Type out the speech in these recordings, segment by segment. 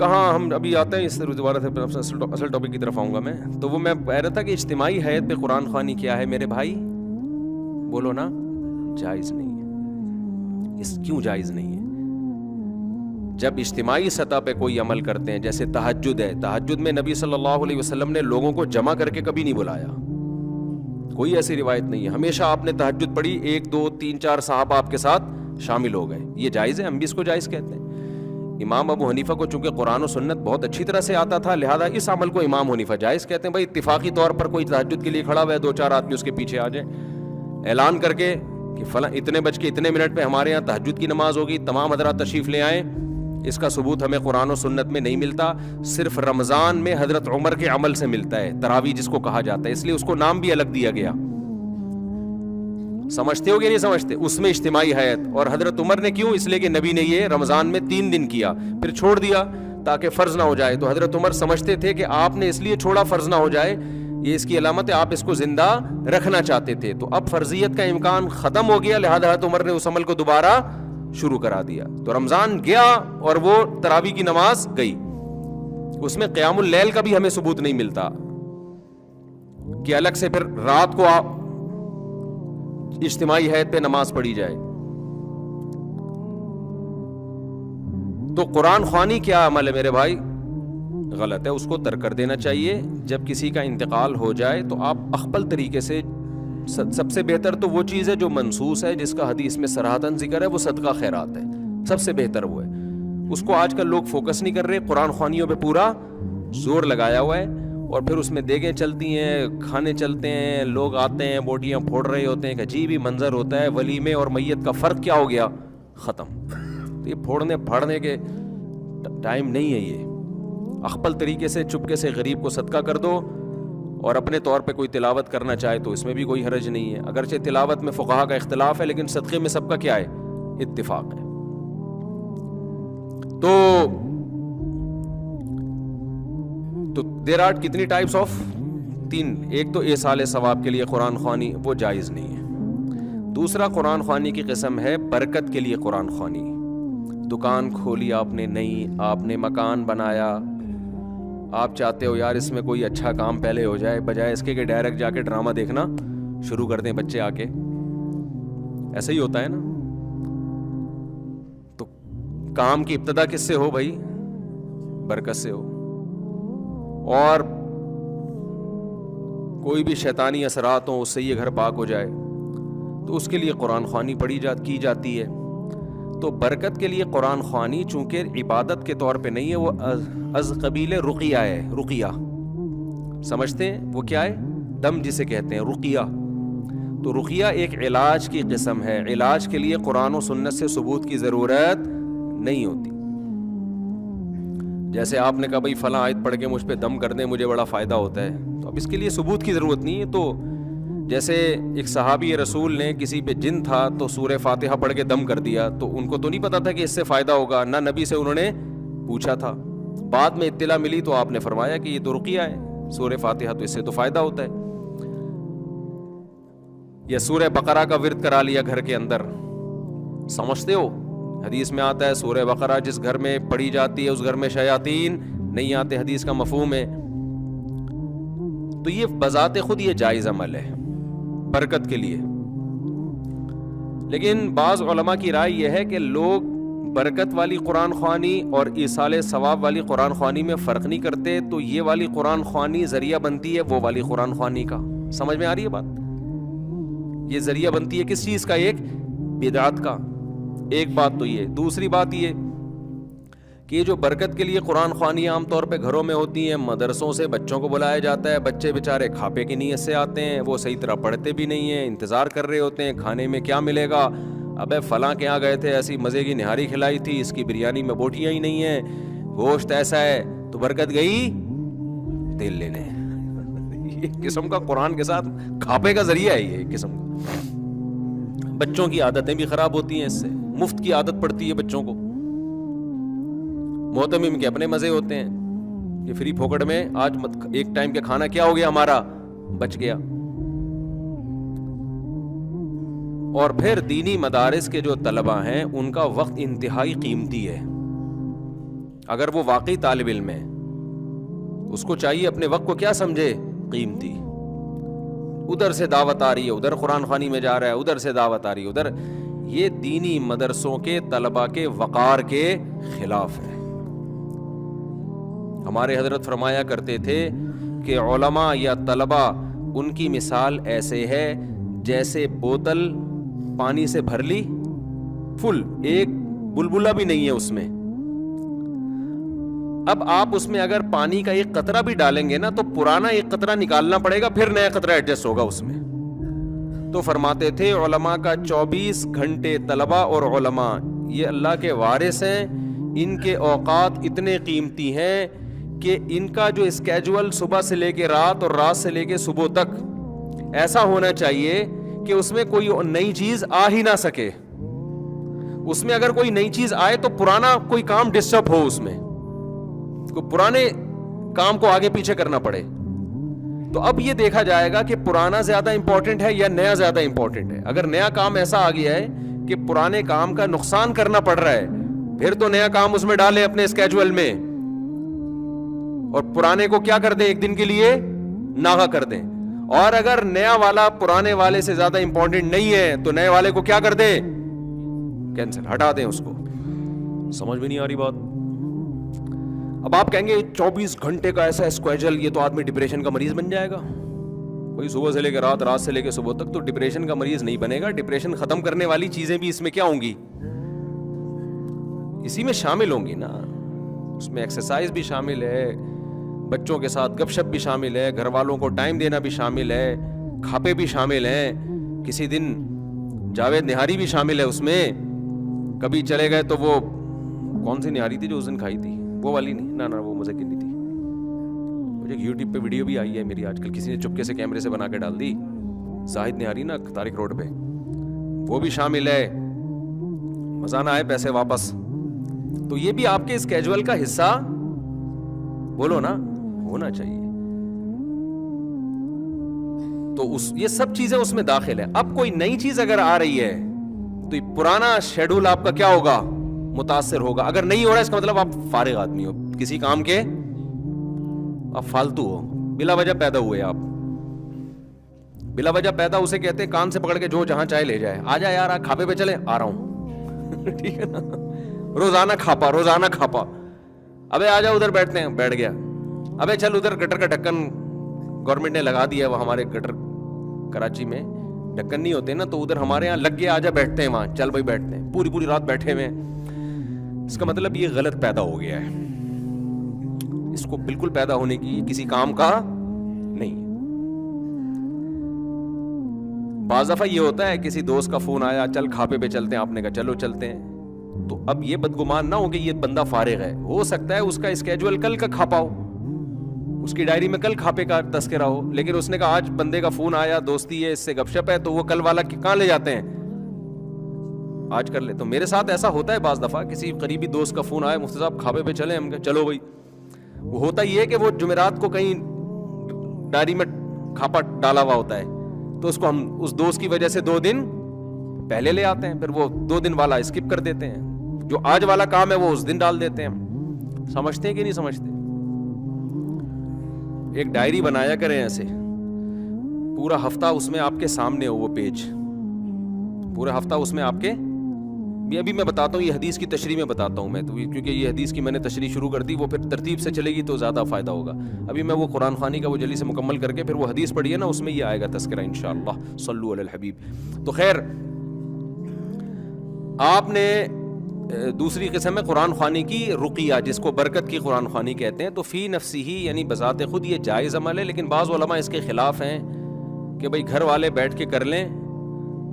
کہاں ہم ابھی آتے ہیں اس دوبارہ سے اصل ٹاپک کی طرف آؤں گا میں. تو وہ میں کہہ رہا تھا کہ اجتماعی حیت پہ قرآن خوانی کیا ہے میرے بھائی؟ بولو نا. جائز نہیں ہے. اس کیوں جائز نہیں ہے؟ جب اجتماعی سطح پہ کوئی عمل کرتے ہیں, جیسے تہجد ہے, تہجد میں نبی صلی اللہ علیہ وسلم نے لوگوں کو جمع کر کے کبھی نہیں بلایا, کوئی ایسی روایت نہیں ہے. ہمیشہ آپ نے تہجد پڑھی, 1 2 3 4 صحابہ آپ کے ساتھ شامل ہو گئے, یہ جائز ہے, ہم بھی اس کو جائز کہتے ہیں. امام ابو حنیفہ کو چونکہ قرآن و سنت بہت اچھی طرح سے آتا تھا, لہذا اس عمل کو امام حنیفہ جائز کہتے ہیں. بھائی اتفاقی طور پر کوئی تہجد کے لیے کھڑا ہوا ہے, 2 4 آدمی اس کے پیچھے آ جائیں, اعلان کر کے کہ فلاں اتنے بج کے اتنے منٹ پہ ہمارے یہاں تہجد کی نماز ہوگی, تمام حضرات تشریف لے آئیں. اس کا ثبوت ہمیں قرآن و سنت میں نہیں ملتا, صرف رمضان میں حضرت عمر کے عمل سے ملتا ہے, تراویح جس کو کہا جاتا ہے, اس لیے اس کو نام بھی الگ دیا گیا. سمجھتے ہو کہ نہیں سمجھتے؟ اس میں اجتماعی حیت. اور حضرت عمر نے کیوں؟ اس لیے کہ نبی نے یہ رمضان میں 3 دن کیا, پھر چھوڑ دیا تاکہ فرض نہ ہو جائے. تو حضرت عمر سمجھتے تھے کہ آپ نے اس لیے چھوڑا فرض نہ ہو جائے, یہ اس کی علامت ہے آپ اس کو زندہ رکھنا چاہتے تھے. تو اب فرضیت کا امکان ختم ہو گیا, لہذا حضرت عمر نے اس عمل کو دوبارہ شروع کرا دیا. تو رمضان گیا اور وہ تراویح کی نماز گئی. اس میں قیام اللیل کا بھی ہمیں ثبوت نہیں ملتا کہ الگ سے پھر رات کو اجتماعی حیت پہ نماز پڑھی جائے. تو قرآن خوانی کیا عمل ہے میرے بھائی؟ غلط ہے, اس کو ترک کر دینا چاہیے. جب کسی کا انتقال ہو جائے تو آپ اخبل طریقے سے, سب سے بہتر تو وہ چیز ہے جو منصوص ہے, جس کا حدیث میں صراحتاً ذکر ہے, وہ صدقہ خیرات ہے, سب سے بہتر وہ ہے. اس کو آج کل لوگ فوکس نہیں کر رہے, قرآن خوانیوں پہ پورا زور لگایا ہوا ہے, اور پھر اس میں دیگیں چلتی ہیں, کھانے چلتے ہیں, لوگ آتے ہیں بوٹیاں پھوڑ رہے ہوتے ہیں, ایک عجیب ہی منظر ہوتا ہے. ولیمے اور میت کا فرق کیا ہو گیا؟ ختم. تو یہ پھوڑنے پھاڑنے کے ٹائم نہیں ہے. یہ اخبل طریقے سے چپکے سے غریب کو صدقہ کر دو, اور اپنے طور پہ کوئی تلاوت کرنا چاہے تو اس میں بھی کوئی حرج نہیں ہے. اگرچہ تلاوت میں فقہا کا اختلاف ہے, لیکن صدقے میں سب کا کیا ہے؟ اتفاق ہے. تو دیر آر کتنی ٹائپس آف 3. ایک تو ایصال ثواب کے لیے قرآن خوانی, وہ جائز نہیں ہے. دوسرا قرآن خوانی کی قسم ہے برکت کے لیے قرآن خوانی. دکان کھولی آپ نے نئی, آپ نے مکان بنایا, آپ چاہتے ہو یار اس میں کوئی اچھا کام پہلے ہو جائے, بجائے اس کے کہ ڈائریکٹ جا کے ڈرامہ دیکھنا شروع کر دیں بچے آ کے. ایسا ہی ہوتا ہے نا. تو کام کی ابتدا کس سے ہو بھائی؟ برکت سے ہو. اور کوئی بھی شیطانی اثرات ہوں, اس سے یہ گھر پاک ہو جائے, تو اس کے لیے قرآن خوانی کی جاتی ہے. تو برکت کے لیے قرآن خوانی چونکہ عبادت کے طور پہ نہیں ہے, وہ از قبیل رقیہ ہے. رقیہ سمجھتے ہیں وہ کیا ہے؟ دم جسے کہتے ہیں, رقیہ. تو رقیہ ایک علاج کی قسم ہے. علاج کے لیے قرآن و سنت سے ثبوت کی ضرورت نہیں ہوتی. جیسے آپ نے کہا بھائی فلاں آیت پڑھ کے مجھ پہ دم کر دیں, مجھے بڑا فائدہ ہوتا ہے, تو اب اس کے لیے ثبوت کی ضرورت نہیں ہے. تو جیسے ایک صحابی رسول نے کسی پہ جن تھا تو سورہ فاتحہ پڑھ کے دم کر دیا, تو ان کو تو نہیں پتا تھا کہ اس سے فائدہ ہوگا, نہ نبی سے انہوں نے پوچھا تھا. بعد میں اطلاع ملی تو آپ نے فرمایا کہ یہ تو رقیہ ہے, سورہ فاتحہ تو اس سے تو فائدہ ہوتا ہے. یا سورہ بقرہ کا ورد کرا لیا گھر کے اندر, سمجھتے ہو حدیث میں آتا ہے سورہ بقرہ جس گھر میں پڑھی جاتی ہے اس گھر میں شیاطین نہیں آتے, حدیث کا مفہوم ہے. تو یہ بذات خود یہ جائز عمل ہے برکت کے لیے. لیکن بعض علماء کی رائے یہ ہے کہ لوگ برکت والی قرآن خوانی اور ایصال ثواب والی قرآن خوانی میں فرق نہیں کرتے, تو یہ والی قرآن خوانی ذریعہ بنتی ہے وہ والی قرآن خوانی کا. سمجھ میں آ رہی ہے بات؟ یہ ذریعہ بنتی ہے کس چیز کا؟ ایک بدعت کا. ایک بات تو یہ. دوسری بات یہ کہ یہ جو برکت کے لیے قرآن خوانی عام طور پہ گھروں میں ہوتی ہیں, مدرسوں سے بچوں کو بلایا جاتا ہے, بچے بیچارے کھاپے کی نیت سے آتے ہیں, وہ صحیح طرح پڑھتے بھی نہیں ہیں, انتظار کر رہے ہوتے ہیں کھانے میں کیا ملے گا. ابے فلاں کے یہاں گئے تھے, ایسی مزے کی نہاری کھلائی تھی, اس کی بریانی میں بوٹیاں ہی نہیں ہیں, گوشت ایسا ہے, تو برکت گئی تیل لینے. یہ قسم کا قرآن کے ساتھ کھاپے کا ذریعہ ہے, یہ قسم کا. بچوں کی عادتیں بھی خراب ہوتی ہیں اس سے, مفت کی عادت پڑتی ہے بچوں کو. محتمم کے اپنے مزے ہوتے ہیں کہ فری پھوکٹ میں آج ایک ٹائم کا کھانا کیا ہو گیا ہمارا, بچ گیا. اور پھر دینی مدارس کے جو طلبہ ہیں ان کا وقت انتہائی قیمتی ہے. اگر وہ واقعی طالب علم ہے اس کو چاہیے اپنے وقت کو کیا سمجھے قیمتی. ادھر سے دعوت آ رہی ہے, ادھر قرآن خوانی میں جا رہا ہے, ادھر سے دعوت آ رہی ہے, ادھر. یہ دینی مدرسوں کے طلباء کے وقار کے خلاف ہے. ہمارے حضرت فرمایا کرتے تھے کہ علماء یا طلباء ان کی مثال ایسے ہے جیسے بوتل پانی سے بھر لی فل, ایک بلبلہ بھی نہیں ہے اس میں. اب آپ اس میں اگر پانی کا ایک قطرہ بھی ڈالیں گے نا تو پرانا ایک قطرہ نکالنا پڑے گا, پھر نیا قطرہ ایڈجسٹ ہوگا اس میں. تو فرماتے تھے علماء کا 24 گھنٹے طلباء اور علماء یہ اللہ کے وارث ہیں, ان کے اوقات اتنے قیمتی ہیں کہ ان کا جو اسکیجول صبح سے لے کے رات اور رات سے لے کے صبح تک ایسا ہونا چاہیے کہ اس میں کوئی نئی چیز آ ہی نہ سکے. اس میں اگر کوئی نئی چیز آئے تو پرانا کوئی کام ڈسٹرب ہو, اس میں کوئی پرانے کام کو آگے پیچھے کرنا پڑے. تو اب یہ دیکھا جائے گا کہ پرانا زیادہ امپورٹنٹ ہے یا نیا زیادہ امپورٹنٹ ہے. اگر نیا کام ایسا آ گیا ہے کہ پرانے کام کا نقصان کرنا پڑ رہا ہے, پھر تو نیا کام اس میں ڈالیں اپنے اسکیجول میں, اور پرانے کو کیا کر دیں, ایک دن کے لیے ناغا کر دیں. اور اگر نیا والا پرانے والے سے زیادہ امپورٹنٹ نہیں ہے تو نئے والے کو کیا کر دیں, کینسل, ہٹا دیں اس کو. سمجھ میں نہیں آ رہی بات. اب آپ کہیں گے 24 گھنٹے کا ایسا اسکیجول, یہ تو آدمی ڈپریشن کا مریض بن جائے گا. وہی صبح سے لے کے رات, رات سے لے کے صبح تک, تو ڈپریشن کا مریض نہیں بنے گا. ڈپریشن ختم کرنے والی چیزیں بھی اس میں کیا ہوں گی, اسی میں شامل ہوں گی نا. اس میں ایکسرسائز بھی شامل ہے, بچوں کے ساتھ گپ شپ بھی شامل ہے, گھر والوں کو ٹائم دینا بھی شامل ہے, کھاپے بھی شامل ہیں. کسی دن جاوید نہاری بھی شامل ہے اس میں. کبھی چلے گئے تو وہ کون سی نہاری تھی جو اس دن کھائی تھی, وہ والی نہیں, نہ وہ مزے کی نہیں تھی. مجھے یوٹیوب پہ ویڈیو بھی آئی ہے میری آج کل, کسی نے چپکے سے کیمرے سے بنا کے ڈال دی, زاہد نہاری نا طارق روڈ پہ, وہ بھی شامل ہے. مزہ نہ آئے پیسے واپس. تو یہ بھی آپ کے اسکیجول کا حصہ بولو نا ہونا چاہیے. تو یہ سب چیزیں اس میں داخل ہے. اب کوئی نئی چیز اگر آ رہی ہے تو یہ پرانا شیڈول آپ کا کیا ہوگا, متاثر ہوگا. اگر نہیں ہو رہا ہے اس کا مطلب آپ فارغ آدمی ہو, کسی کام کے آپ فالتو ہو, بلا وجہ پیدا ہوئے آپ. بلا وجہ پیدا اسے کہتے ہیں کان سے پکڑ کے جو جہاں چاہے لے جائے, آ جا یار کھاپے پہ چلے, آ رہا ہوں. ٹھیک ہے نا, روزانہ کھاپا, روزانہ کھاپا. ابے آ جا ادھر بیٹھتے ہیں, بیٹھ گیا. ابے چل ادھر گٹر کا ڈھکن گورنمنٹ نے لگا دیا, وہ ہمارے گٹر کراچی میں ڈھکن نہیں ہوتے نا, تو ادھر ہمارے یہاں لگ گیا, آ جا بیٹھتے ہیں وہاں, چل بھائی بیٹھتے ہیں, پوری پوری رات بیٹھے ہوئے. اس کا مطلب یہ غلط پیدا ہو گیا ہے. اس کو بالکل پیدا ہونے کی کسی کام کا نہیں. بعض دفعہ یہ ہوتا ہے کسی دوست کا فون آیا, چل کھاپے پہ چلتے ہیں, آپ نے کہا چلو چلتے ہیں. تو اب یہ بدگمان نہ ہو کہ یہ بندہ فارغ ہے, ہو سکتا ہے اس کا اسکیجول کل کا کھاپا ہو, اس کی ڈائری میں کل کھاپے کا تذکرہ ہو, لیکن اس نے کہا آج بندے کا فون آیا, دوستی ہے, اس سے گپ شپ ہے, تو وہ کل والا کہاں لے جاتے ہیں, آج کر لے. تو میرے ساتھ ایسا ہوتا ہے بعض دفعہ, کسی قریبی دوست کا فون آیا, مفتی صاحب کھاپے پہ چلیں, ہم کہا چلو بھائی. وہ ہوتا یہ ہے کہ وہ جمعرات کو کہیں ڈائری میں کھاپا ڈالا ہوا ہوتا ہے, تو اس کو ہم اس دوست کی وجہ سے 2 دن پہلے لے آتے ہیں, پھر وہ 2 دن والا اسکپ کر دیتے ہیں, جو آج والا کام ہے وہ اس دن ڈال دیتے ہیں. سمجھتے ہیں کہ نہیں سمجھتے؟ ایک ڈائری بنایا کریں ایسے, پورا ہفتہ اس میں آپ کے سامنے ہو وہ پیج, پورا ہفتہ اس میں آپ کے. ابھی میں بتاتا ہوں, یہ حدیث کی تشریح میں بتاتا ہوں میں, تو کیونکہ یہ حدیث کی میں نے تشریح شروع کر دی, وہ پھر ترتیب سے چلے گی تو زیادہ فائدہ ہوگا. ابھی میں وہ قرآن خوانی کا وہ جلدی سے مکمل کر کے پھر وہ حدیث پڑھی ہے نا, اس میں یہ آئے گا تذکرہ انشاءاللہ. صلو علی الحبیب. تو خیر, آپ نے دوسری قسم ہے قرآن خوانی کی رقیہ, جس کو برکت کی قرآن خوانی کہتے ہیں. تو فی نفسی ہی یعنی بذات خود یہ جائز عمل ہے, لیکن بعض علماء اس کے خلاف ہیں کہ بھئی گھر والے بیٹھ کے کر لیں,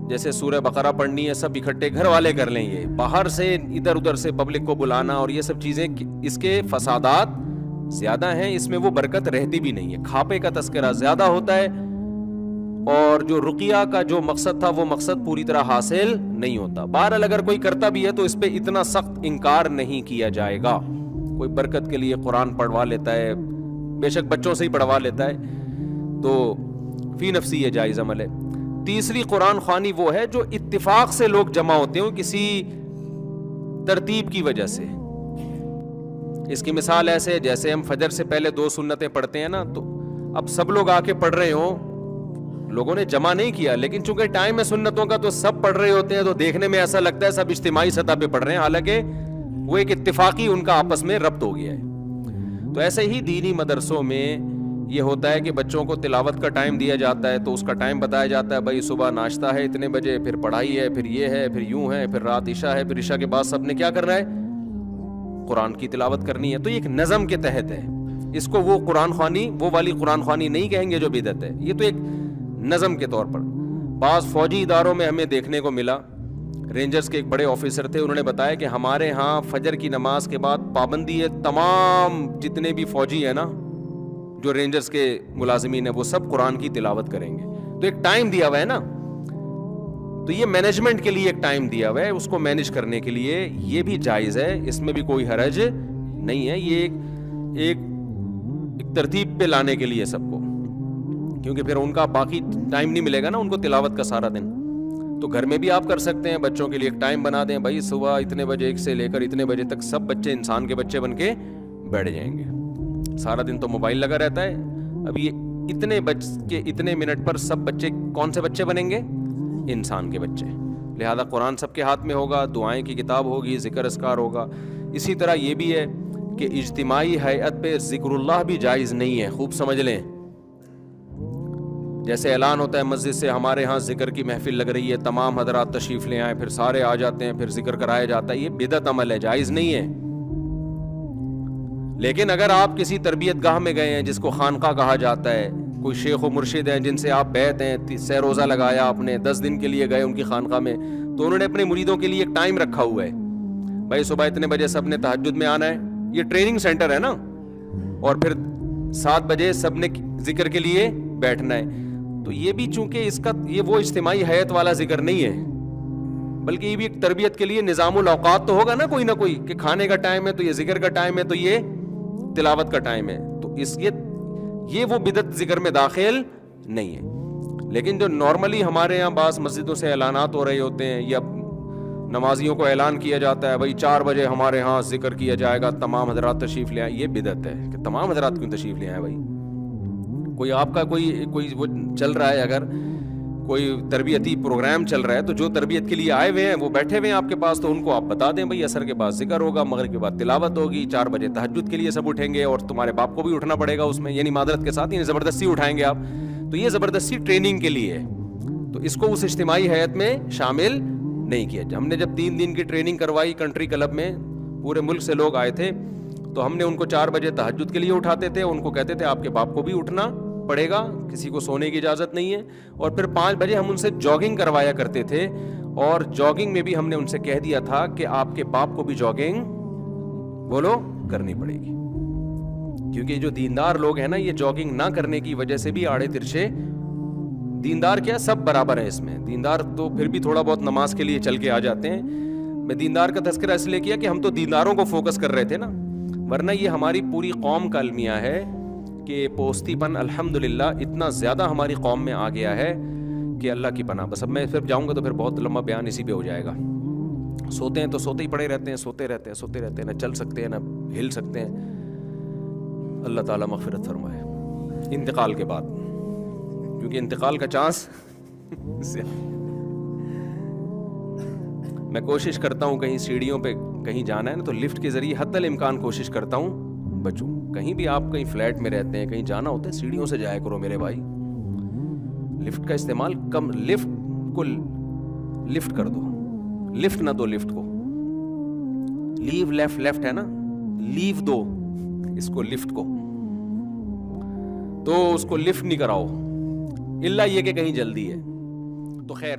جیسے سورہ بقرہ پڑھنی ہے سب اکٹھے گھر والے کر لیں. یہ باہر سے ادھر ادھر سے پبلک کو بلانا اور یہ سب چیزیں, اس کے فسادات زیادہ ہیں, اس میں وہ برکت رہتی بھی نہیں ہے. کھاپے کا تذکرہ زیادہ ہوتا ہے, اور جو رقیہ کا جو مقصد تھا وہ مقصد پوری طرح حاصل نہیں ہوتا. بہرحال اگر کوئی کرتا بھی ہے تو اس پہ اتنا سخت انکار نہیں کیا جائے گا. کوئی برکت کے لیے قرآن پڑھوا لیتا ہے, بے شک بچوں سے ہی پڑھوا لیتا ہے, تو فی نفسی یہ جائز عمل ہے. تیسری قرآن خوانی وہ ہے جو اتفاق سے لوگ جمع ہوتے ہوں کسی ترتیب کی وجہ سے. اس کی مثال ایسے جیسے ہم فجر سے پہلے 2 سنتیں پڑھتے ہیں نا, تو اب سب لوگ آ کے پڑھ رہے ہوں, لوگوں نے جمع نہیں کیا, لیکن چونکہ ٹائم ہے سنتوں کا تو سب پڑھ رہے ہوتے ہیں, تو دیکھنے میں ایسا لگتا ہے سب اجتماعی سطح پہ پڑھ رہے ہیں, حالانکہ وہ ایک اتفاقی ان کا آپس میں ربط ہو گیا ہے. تو ایسے ہی دینی مدرسوں میں یہ ہوتا ہے کہ بچوں کو تلاوت کا ٹائم دیا جاتا ہے, تو اس کا ٹائم بتایا جاتا ہے, بھائی صبح ناشتہ ہے اتنے بجے, پھر پڑھائی ہے, پھر یہ ہے, پھر یوں ہے, پھر رات عشاء ہے, پھر عشاء کے بعد سب نے کیا کرنا ہے, قرآن کی تلاوت کرنی ہے. تو یہ ایک نظم کے تحت ہے, اس کو وہ قرآن خوانی, وہ والی قرآن خوانی نہیں کہیں گے جو بدعت ہے, یہ تو ایک نظم کے طور پر. بعض فوجی اداروں میں ہمیں دیکھنے کو ملا, رینجرز کے ایک بڑے آفیسر تھے, انہوں نے بتایا کہ ہمارے ہاں فجر کی نماز کے بعد پابندی ہے, تمام جتنے بھی فوجی ہیں نا, جو رینجرز کے ملازمین ہیں, وہ سب قرآن کی تلاوت کریں گے. تو ایک ٹائم دیا ہوا ہے نا, تو یہ مینجمنٹ کے لیے ایک ٹائم دیا ہوا ہے, اس کو مینج کرنے کے لیے یہ بھی جائز ہے, اس میں بھی کوئی حرج نہیں ہے. یہ ایک ترتیب پہ لانے کے لیے سب کو, کیونکہ پھر ان کا باقی ٹائم نہیں ملے گا نا ان کو تلاوت کا سارا دن. تو گھر میں بھی آپ کر سکتے ہیں, بچوں کے لیے ایک ٹائم بنا دیں, بھائی صبح اتنے بجے سے لے کر اتنے بجے تک سب بچے انسان کے بچے بن کے بیٹھ جائیں گے. سارا دن تو موبائل لگا رہتا ہے, اب یہ اتنے بج کے اتنے منٹ پر سب بچے کون سے بچے بنیں گے, انسان کے بچے. لہذا قرآن سب کے ہاتھ میں ہوگا, دعائیں کی کتاب ہوگی, ذکر اذکار ہوگا. اسی طرح یہ بھی ہے کہ اجتماعی ہیئت پہ ذکر اللہ بھی جائز نہیں ہے, خوب سمجھ لیں. جیسے اعلان ہوتا ہے مسجد سے, ہمارے ہاں ذکر کی محفل لگ رہی ہے, تمام حضرات تشریف لے آئیں, پھر سارے آ جاتے ہیں, پھر ذکر کرایا جاتا ہے, یہ بدعت عمل ہے, جائز نہیں ہے. لیکن اگر آپ کسی تربیت گاہ میں گئے ہیں جس کو خانقاہ کہا جاتا ہے, کوئی شیخ و مرشد ہیں جن سے آپ بیعت ہیں, سہ روزہ لگایا آپ نے, 10 دن کے لیے گئے ان کی خانقاہ میں, تو انہوں نے اپنے مریدوں کے لیے ایک ٹائم رکھا ہوا ہے, بھائی صبح اتنے بجے سب نے تہجد میں آنا ہے, یہ ٹریننگ سینٹر ہے نا, اور پھر 7 بجے سب نے ذکر کے لیے بیٹھنا ہے. تو یہ بھی چونکہ اس کا یہ وہ اجتماعی حیات والا ذکر نہیں ہے, بلکہ یہ بھی ایک تربیت کے لیے نظام الاوقات تو ہوگا نا کوئی نہ کوئی, کہ کھانے کا ٹائم ہے تو یہ ذکر کا ٹائم ہے, تو یہ تلاوت کا ٹائم ہے. تو اس یہ وہ بدعت ذکر میں داخل نہیں ہے. لیکن جو نارملی ہمارے یہاں بعض مسجدوں سے اعلانات ہو رہے ہوتے ہیں, یا نمازیوں کو اعلان کیا جاتا ہے, بھائی 4 بجے ہمارے ہاں ذکر کیا جائے گا, تمام حضرات تشریف لے آئیں, یہ بدعت ہے. کہ تمام حضرات کیوں تشریف لے آئیں بھائی, کوئی آپ کا کوئی وہ چل رہا ہے, اگر کوئی تربیتی پروگرام چل رہا ہے, تو جو تربیت کے لیے آئے ہوئے ہیں وہ بیٹھے ہوئے ہیں آپ کے پاس, تو ان کو آپ بتا دیں بھائی عصر کے بعد ذکر ہوگا, مغرب کے بعد تلاوت ہوگی, 4 بجے تہجد کے لیے سب اٹھیں گے, اور تمہارے باپ کو بھی اٹھنا پڑے گا اس میں, یعنی معذرت کے ساتھ, یعنی زبردستی اٹھائیں گے آپ. تو یہ زبردستی ٹریننگ کے لیے ہے, تو اس کو اس اجتماعی حیات میں شامل نہیں کیا. ہم نے جب 3 دن کی ٹریننگ کروائی کنٹری کلب میں, پورے ملک سے لوگ آئے تھے, تو ہم نے ان کو 4 بجے تہجد کے لیے اٹھاتے تھے, ان کو کہتے تھے آپ کے باپ کو بھی اٹھنا پڑے گا, کسی کو سونے کی اجازت نہیں ہے. اور پھر 5 بجے ہم ان سے جاگنگ کروایا کرتے تھے, اور جاگنگ میں بھی ہم نے ان سے کہہ دیا تھا کہ آپ کے باپ کو بھی جاگنگ بولو کرنی پڑے گی, کیونکہ جو دیندار لوگ ہیں نا, یہ جاگنگ نہ کرنے کی وجہ سے بھی آڑے ترچے, دیندار کیا سب برابر ہیں اس میں, دیندار تو پھر بھی تھوڑا بہت نماز کے لیے چل کے آ جاتے ہیں. میں دیندار کا تذکرہ اس لیے کیا کہ ہم تو دینداروں کو فوکس کر رہے تھے نا, ورنہ یہ ہماری پوری قوم کا المیہ ہے کہ پوستی پن الحمدللہ اتنا زیادہ ہماری قوم میں آ گیا ہے کہ اللہ کی پناہ. بس اب میں پھر جاؤں گا تو پھر بہت لمبا بیان اسی پہ ہو جائے گا. سوتے ہیں تو سوتے ہی پڑے رہتے ہیں, سوتے رہتے ہیں, نہ چل سکتے ہیں نہ ہل سکتے ہیں. اللہ تعالیٰ مغفرت فرمائے. انتقال کے بعد, کیونکہ انتقال کا چانس میں کوشش کرتا ہوں کہیں سیڑھیوں پہ کہیں جانا ہے نا, تو لفٹ کے ذریعے حتی الامکان کوشش کرتا ہوں بچوں. کہیں بھی آپ کہیں فلیٹ میں رہتے ہیں, کہیں جانا ہوتا ہے, سیڑھیوں سے جایا کرو میرے بھائی. لفٹ کا استعمال کم, لفٹ کو لفٹ کر دو, لفٹ نہ دو لفٹ کو. لیو لیفٹ ہے نا, لیو دو اس کو لفٹ کو, تو اس کو لفٹ نہیں کراؤ, الا یہ کہ کہیں جلدی ہے. تو خیر